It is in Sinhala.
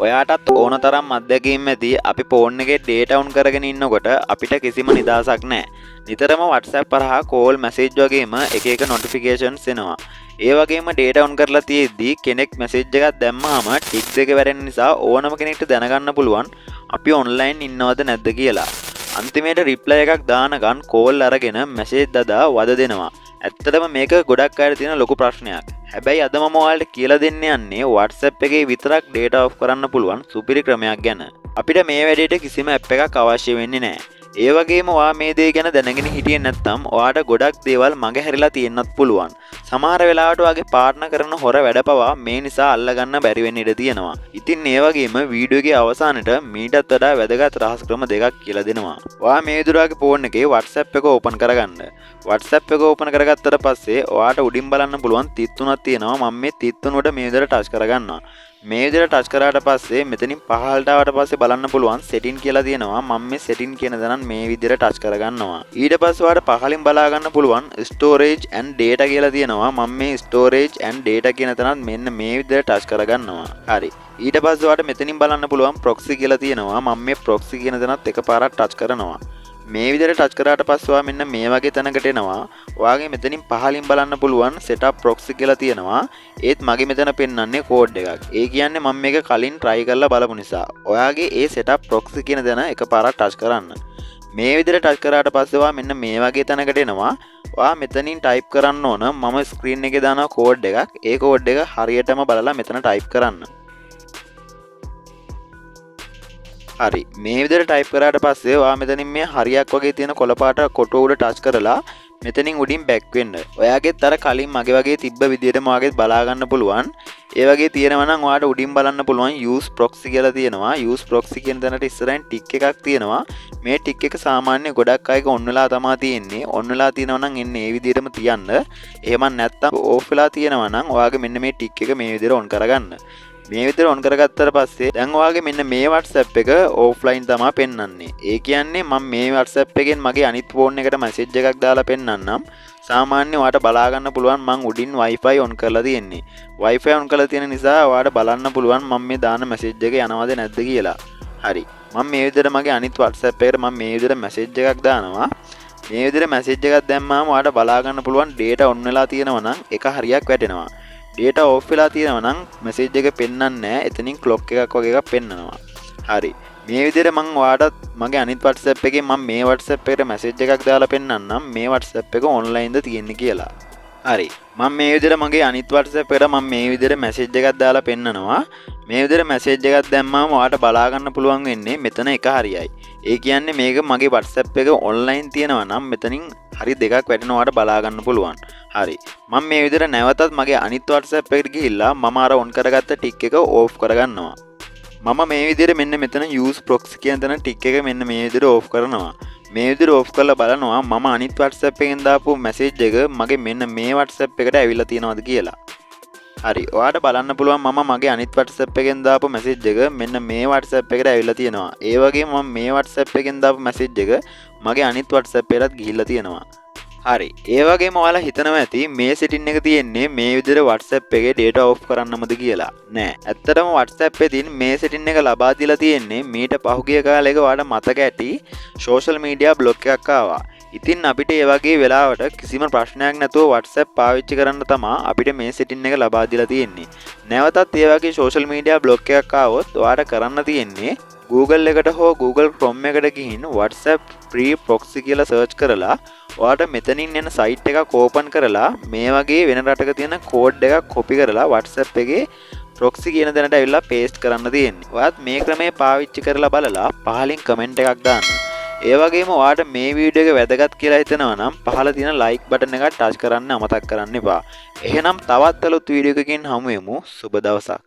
ඔයාටත් ඕන තරම් අත්දැකීම් ඇති අපි ෆෝන් එකේ data on කරගෙන ඉන්නකොට අපිට කිසිම නිදහසක් නැහැ. නිතරම WhatsApp හරහා call message වගේම එක එක notifications එනවා. ඒ වගේම data on කරලා තියෙද්දි කෙනෙක් message එකක් දැම්මාම tick දෙක වැරෙන නිසා ඕනම කෙනෙක්ට දැනගන්න පුළුවන් අපි online ඉන්නවද නැද්ද කියලා. අන්තිමේට reply එකක් දානකන් call අරගෙන message දදා වද දෙනවා. ඇත්තටම මේක ගොඩක් අයට තියෙන ලොකු ප්‍රශ්නයක්. හැබැයි අද මම ඔයාලට කියලා දෙන්න යන්නේ WhatsApp එකේ විතරක් data off කරන්න පුළුවන් සුපිරි ක්‍රමයක් ගැන. අපිට මේ වැඩේට කිසිම app එකක් අවශ්‍ය වෙන්නේ නැහැ. ඒ වගේම ඔයා මේ දේ ගැන දැනගෙන හිටියේ නැත්නම් ඔයාට ගොඩක් දේවල් මගහැරිලා තියෙන්නත් පුළුවන්. සමහර වෙලාවට ඔයාගේ පාර්ට්නර් කරන හොර වැඩපවා මේ නිසා අල්ලගන්න බැරි වෙන්න ඉඩ තියෙනවා. ඉතින් ඒ වගේම වීඩියෝ එකේ අවසානයේ මීටත් වඩා වැදගත් රහස් ක්‍රම දෙකක් කියලා දෙනවා. ඔයා මේ විදිහට ෆෝන් එකේ WhatsApp එක ඕපන් කරගන්න. WhatsApp එක ඕපන් කරගත්තට පස්සේ ඔයාට උඩින් බලන්න පුළුවන් තිත් තුනක් තියෙනවා. මම මේ තිත් තුනට මේ විදිහට ටච් කරගන්නවා. මේ විදිහට ටච් කරාට පස්සේ මෙතනින් පහළට ආවට පස්සේ බලන්න පුළුවන් setting කියලා තියෙනවා. මම මේ setting කියන දණන් මේ විදිහට ටච් කරගන්නවා. ඊට පස්සේ ඔයාලට පහළින් බලා ගන්න පුළුවන් storage and data කියලා තියෙනවා. මම මේ storage and data කියන තැනත් මෙන්න මේ විදිහට ටච් කරගන්නවා. හරි. ඊට පස්සේ ඔයාලට මෙතනින් බලන්න පුළුවන් proxy කියලා තියෙනවා. මම මේ proxy කියන තැනත් එකපාරක් ටච් කරනවා. මේ විදිහට ටච් කරාට පස්සේ ඔයා මෙන්න මේ වගේ තැනකට එනවා. ඔයාගේ මෙතනින් පහළින් බලන්න පුළුවන් setup proxy කියලා තියෙනවා. ඒත් මගේ මෙතන පෙන්වන්නේ කෝඩ් එකක්. ඒ කියන්නේ මම මේක කලින් try කරලා බලපු නිසා. ඔයාගේ ඒ setup proxy කියන දන එකපාරක් ටච් කරන්න. මේ විදිහට ටච් කරාට පස්සේ ඔයා මෙන්න මේ වගේ තැනකට එනවා. ඔයා මෙතනින් type කරන්න ඕන මම screen එකේ දානවා කෝඩ් එකක්. ඒ කෝඩ් එක හරියටම බලලා මෙතන type කරන්න. හරි මේ විදිහට ටයිප් කරාට පස්සේ ඔයා මෙතනින් මේ හරියක් වගේ තියෙන කොළ පාට කොටුව උඩ ටච් කරලා මෙතනින් උඩින් බෑක් වෙන්න. ඔයාගෙත් අර කලින් මගේ වගේ තිබ්බ විදිහටම ඔයාගෙත් බලා ගන්න පුළුවන්. ඒ වගේ තියෙනවා නම් ඔයාට උඩින් බලන්න පුළුවන් use proxy කියලා තියෙනවා. use proxy කියන තැනට ඉස්සරහින් ටික් එකක් තියෙනවා. මේ ටික් එක සාමාන්‍ය ගොඩක් අයක ඔන් වෙලා තමයි තියෙන්නේ. ඔන් වෙලා තියෙනවා නම් එන්නේ මේ විදිහටම තියන්න. එහෙම නැත්නම් off වෙලා තියෙනවා නම් ඔයාගේ මෙන්න මේ ටික් එක මේ විදිහට ඔන් කරගන්න. මේ විදිහට ඔන් කරගත්තට පස්සේ දැන් ඔයාගේ මෙන්න මේ WhatsApp එක offline තමයි පෙන්වන්නේ. ඒ කියන්නේ මම මේ WhatsApp එකෙන් මගේ අනිත් ෆෝන් එකට message එකක් දාලා පෙන්නන්නම්. සාමාන්‍ය ඔයාට බලා ගන්න පුළුවන් මම උඩින් Wi-Fi on කරලා තියෙන්නේ. Wi-Fi on කරලා තියෙන නිසා ඔයාට බලන්න පුළුවන් මම මේ දාන message එක යනවද නැද්ද කියලා. හරි. මම මේ විදිහට මගේ අනිත් WhatsApp එකට මම මේ විදිහට message එකක් දානවා. මේ විදිහට message එකක් දැම්මාම ඔයාට බලා ගන්න පුළුවන් data on වෙලා තියෙනවා නම් එක හරියක් වැටෙනවා. data off වෙලා තියෙනවා නම් message එක පෙන්වන්නේ නැහැ. එතනින් clock එකක් වගේ එකක් පෙන්වනවා. හරි. මේ විදිහට මම ඔයාලට මගේ අනිත් WhatsApp එකෙන් මම මේ WhatsApp එකට message එකක් දාලා පෙන්වන්නම් මේ WhatsApp එක online ද තියෙන්නේ කියලා. හරි. මම මේ විදිහට මගේ අනිත් WhatsApp එකට මම මේ විදිහට message එකක් දාලා පෙන්වනවා. මේ විදිහට message එකක් දැම්මම ඔයාලට බලා ගන්න පුළුවන් වෙන්නේ මෙතන එක හරියයි. ඒ කියන්නේ මේක මගේ WhatsApp එක online තියෙනවා නම් මෙතනින් හරි දෙකක් වැටෙනවාට බලා ගන්න පුළුවන්. හරි. මම මේ විදිහට නැවතත් මගේ අනිත් WhatsApp එකට ගිහිල්ලා මම අර on කරගත්ත ටික් එක off කරගන්නවා. මම මේ විදිහට මෙන්න මෙතන use proxy කියන තැන ටික් එක මෙන්න මේ විදිහට off කරනවා. මේ විදිහට off කරලා බලනවා මම අනිත් WhatsApp එකෙන් දාපු message එක මගේ මෙන්න මේ WhatsApp එකට ඇවිල්ලා තියෙනවද කියලා. හරි. ඔයාට බලන්න පුළුවන් මම මගේ අනිත් WhatsApp එකෙන් දාපු message එක මෙන්න මේ WhatsApp එකට ඇවිල්ලා තියෙනවා. ඒ වගේම මම මේ WhatsApp එකෙන් දාපු message එක මගේ අනිත් WhatsApp එකටත් ගිහිල්ලා තියෙනවා. හරි. ඒ වගේම ඔයාලා හිතනවා ඇති මේ setting එක තියෙන්නේ මේ විදිහට WhatsApp එකේ data off කරන්නමද කියලා. නෑ. ඇත්තටම WhatsApp එකේ මේ setting එක ලබා දීලා තියෙන්නේ මීට පහුගිය කාලෙක ඔයාලට මතක ඇති social media block එකක් ආවා. ඉතින් අපිට ඒ වගේ වෙලාවට කිසිම ප්‍රශ්නයක් නැතුව WhatsApp පාවිච්චි කරන්න තමයි අපිට මේ setting එක ලබා දීලා තියෙන්නේ. නැවතත් ඒ වගේ social media block එකක් ආවොත් ඔයාට කරන්න තියෙන්නේ Google එකට හෝ Google Chrome එකට ගිහින් WhatsApp free proxy කියලා search කරලා ඔයාට මෙතනින් එන site එකක් open කරලා මේ වගේ වෙන රටක තියෙන code එකක් copy කරලා WhatsApp එකේ proxy කියන තැනට ඇවිල්ලා paste කරන්න තියෙන්නේ. ඔයාත් මේ ක්‍රමය පාවිච්චි කරලා බලලා පහලින් comment එකක් දාන්න. ඒ වගේම ඔයාට මේ වීඩියෝ එක වැදගත් කියලා හිතෙනවා නම් පහළ තියෙන like button එක touch කරන්න අමතක කරන්න එපා. එහෙනම් තවත් අලුත් වීඩියෝ එකකින් හමු වෙමු. සුබ දවසක්.